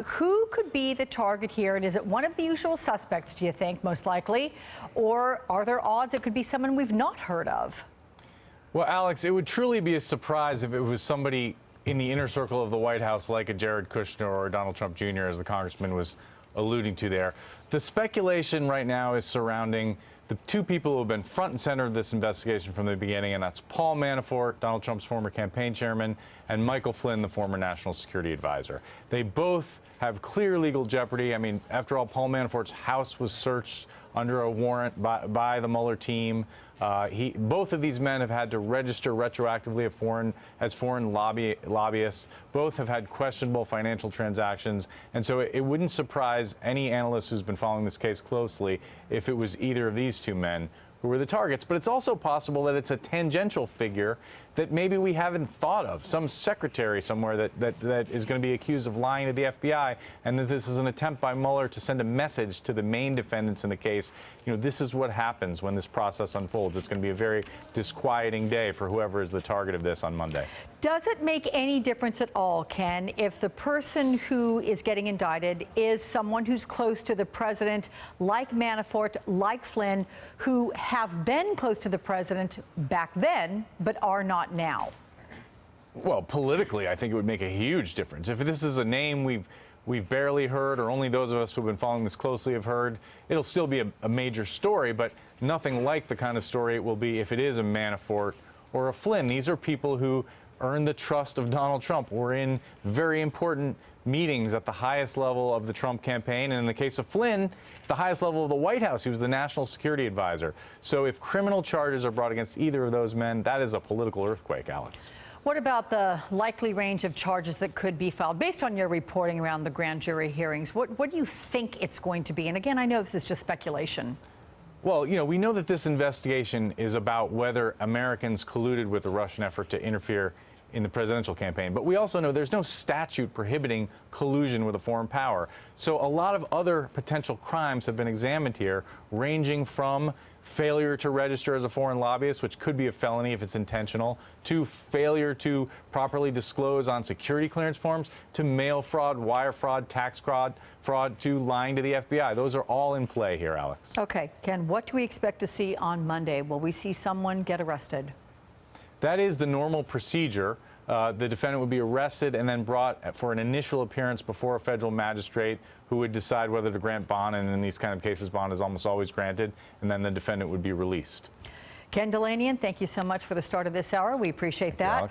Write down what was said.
Who could be the target here? And is it one of the usual suspects, do you think, most likely? Or are there odds it could be someone we've not heard of? Well, Alex, it would truly be a surprise if it was somebody in the inner circle of the White House like a Jared Kushner or Donald Trump Jr., as the congressman was alluding to there. The speculation right now is surrounding the two people who have been front and center of this investigation from the beginning, and that's Paul Manafort, Donald Trump's former campaign chairman, and Michael Flynn, the former national security advisor. They both have clear legal jeopardy. I mean, after all, Paul Manafort's house was searched under a warrant by the Mueller team. Both of these men have had to register retroactively as foreign lobbyists. Both have had questionable financial transactions. And so it wouldn't surprise any analyst who's been following this case closely if it was either of these two men who were the targets. But it's also possible that it's a tangential figure that maybe we haven't thought of, some secretary somewhere that is going to be accused of lying to the FBI, and that this is an attempt by Mueller to send a message to the main defendants in the case. You know, this is what happens when this process unfolds. It's going to be a very disquieting day for whoever is the target of this on Monday. Does it make any difference at all, Ken, if the person who is getting indicted is someone who's close to the president, like Manafort, like Flynn, who have been close to the president back then, but are not now? Well, politically, I think it would make a huge difference. If this is a name we've barely heard, or only those of us who've been following this closely have heard, it'll still be a major story, but nothing like the kind of story it will be if it is a Manafort or a Flynn. These are people who earned the trust of Donald Trump, were in very important meetings at the highest level of the Trump campaign, and in the case of Flynn, the highest level of the White House. He was the national security advisor. So if criminal charges are brought against either of those men, that is a political earthquake, Alex. What about the likely range of charges that could be filed? Based on your reporting around the grand jury hearings, what do you think it's going to be? And again, I know this is just speculation. Well, you know, we know that this investigation is about whether Americans colluded with the Russian effort to interfere in the presidential campaign. But we also know there's no statute prohibiting collusion with a foreign power. So a lot of other potential crimes have been examined here, ranging from failure to register as a foreign lobbyist, which could be a felony if it's intentional, to failure to properly disclose on security clearance forms, to mail fraud, wire fraud, tax fraud, to lying to the FBI. Those are all in play here, Alex. Okay, Ken, what do we expect to see on Monday? Will we see someone get arrested? That is the normal procedure. The defendant would be arrested and then brought for an initial appearance before a federal magistrate who would decide whether to grant bond, and in these kind of cases, bond is almost always granted, and then the defendant would be released. Ken Dilanian, thank you so much for the start of this hour. We appreciate that.